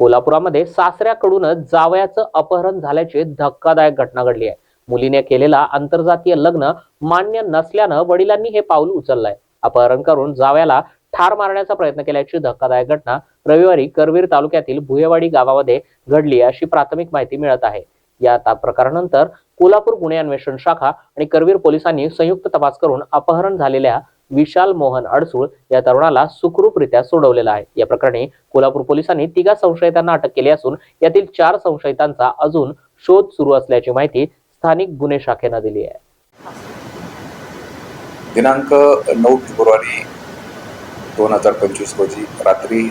कोल्हापुरामध्ये सासऱ्याकडूनच जावयाचं अपहरण झाल्याची धक्कादायक घटना घडली आहे। मुलीने केलेला आंतरजातीय लग्न मान्य नसल्यानं वडिलांनी हे पाऊल उचललंय। अपहरण करून जावयाला ठार मारण्याचा प्रयत्न केल्याची धक्कादायक घटना रविवारी करवीर तालुक्यातील भुयेवाडी गावामध्ये घडली अशी प्राथमिक माहिती मिळत आहे। या प्रकारानंतर कोल्हापूर गुन्हे अन्वेषण शाखा आणि करवीर पोलिसांनी संयुक्त तपास करून अपहरण झालेल्या विशाल मोहन अडसूळ या तरुणाला सुखरूपरित्या सोडवलेला आहे। या प्रकरणी कोल्हापूर पोलिसांनी 3 संशयितांना अटक केली असून यातील 4 संशयितांचा अजून शोध सुरू असल्याची माहिती स्थानिक गुन्हे शाखेने दिली आहे। दिनांक 9 फेब्रुवारी 2025 रोजी रात्री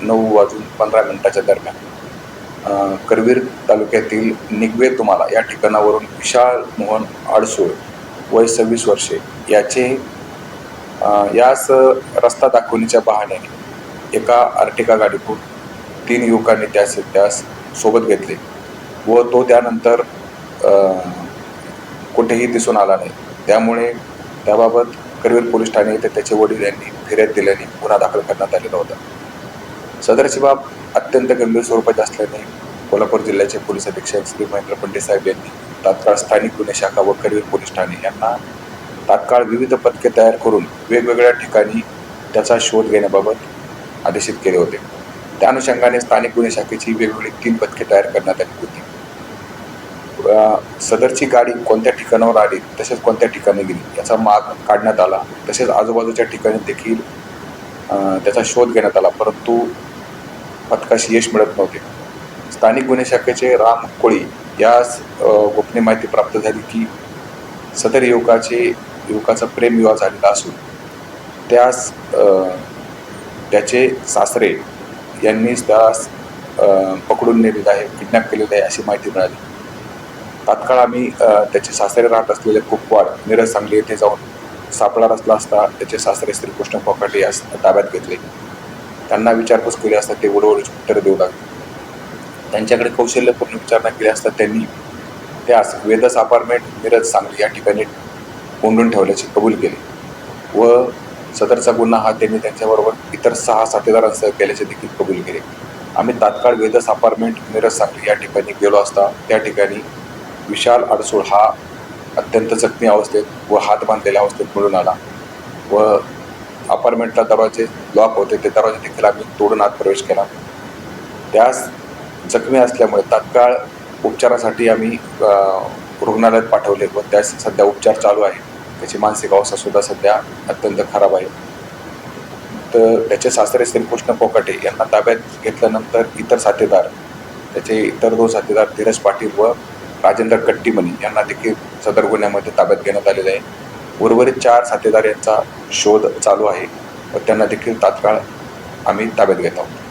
9:15 दरम्यान करवीर तालुक्यातील निगवे तुम्हाला या ठिकाणावरून विशाल मोहन अडसूळ वय 26 वर्षे याचे यास रस्ता दाखवण्याच्या बहाण्याने एका अर्टिगा गाडीतून 3 युवकांनी त्यास सोबत घेतले व तो त्यानंतर कुठेही दिसून आला नाही। त्यामुळे त्याबाबत करवीर पोलीस ठाणे येथे त्याचे वडील यांनी फिर्याद दिल्याने गुन्हा दाखल करण्यात आलेला होता। सदरची बाब अत्यंत गंभीर स्वरूपाची असल्याने कोल्हापूर जिल्ह्याचे पोलीस अधीक्षक श्री महेंद्र पंडित साहेब यांनी तात्काळ स्थानिक गुन्हे शाखा व करवीर पोलीस ठाणे यांना तात्काळ विविध पथके तयार करून वेगवेगळ्या ठिकाणी त्याचा शोध घेण्याबाबत आदेशित केले होते। त्या अनुषंगाने स्थानिक गुन्हे शाखेची वेगवेगळी 3 पथके तयार करण्यात आली होती। सदरची गाडी कोणत्या ठिकाणावर आली तसेच कोणत्या ठिकाणी गेली याचा माग काढण्यात आला। तसेच आजूबाजूच्या ठिकाणी देखील त्याचा शोध घेण्यात आला, परंतु पथकाशी यश मिळत नव्हते। स्थानिक गुन्हे शाखेचे राम कोळी यास गोपनीय माहिती प्राप्त झाली की सदर युवकाचा प्रेमविवाह झालेला असून त्यास त्याचे सासरे यांनीच त्यास पकडून नेलेले आहे, किडनॅप केलेले आहे अशी माहिती मिळाली। तात्काळ आम्ही त्याचे सासरे राहत असलेले कुपवाड मिरज सांगली येथे जाऊन सापळा रचला असता त्याचे सासरे श्रीकृष्ण कोकाटे यास ताब्यात घेतले। त्यांना विचारपूस केली असता ते ओढवळीची उत्तरे देऊ लागले। त्यांच्याकडे कौशल्यपूर्ण विचारणा केली असता त्यांनी त्यास वेदस अपार्टमेंट मिरज सांगली या ठिकाणी कोंडून ठेवल्याचे कबूल केले व सदरचा गुन्हा हा त्यांनी त्यांच्याबरोबर इतर 6 साथीदारांसह केल्याचे देखील कबूल केले। आम्ही तात्काळ वेदस अपार्टमेंट मिरज सांगली या ठिकाणी गेलो असता त्या ठिकाणी विशाल अडसूळ हा अत्यंत जखमी अवस्थेत व हात बांधलेल्या अवस्थेत मिळून आला व अपार्टमेंटचा दरवाजे लॉक होते, ते दरवाजे देखील आम्ही तोडून आत प्रवेश केला। त्यास जखमी असल्यामुळे तात्काळ उपचारासाठी आम्ही रुग्णालयात पाठवले व त्यास सध्या उपचार चालू आहे। त्याची मानसिक अवस्था सुद्धा सध्या अत्यंत खराब आहे। तर त्याचे सासरे श्रीकृष्ण कोकाटे यांना ताब्यात घेतल्यानंतर इतर साथीदार त्याचे इतर 2 साथीदार धीरज पाटील व राजेंद्र कट्टीमणी यांना देखील सदर गुन्ह्यामध्ये ताब्यात घेण्यात आलेले आहे। उर्वरित 4 साथीदार यांचा शोध चालू आहे व त्यांना देखील तात्काळ आम्ही ताब्यात घेत आहोत।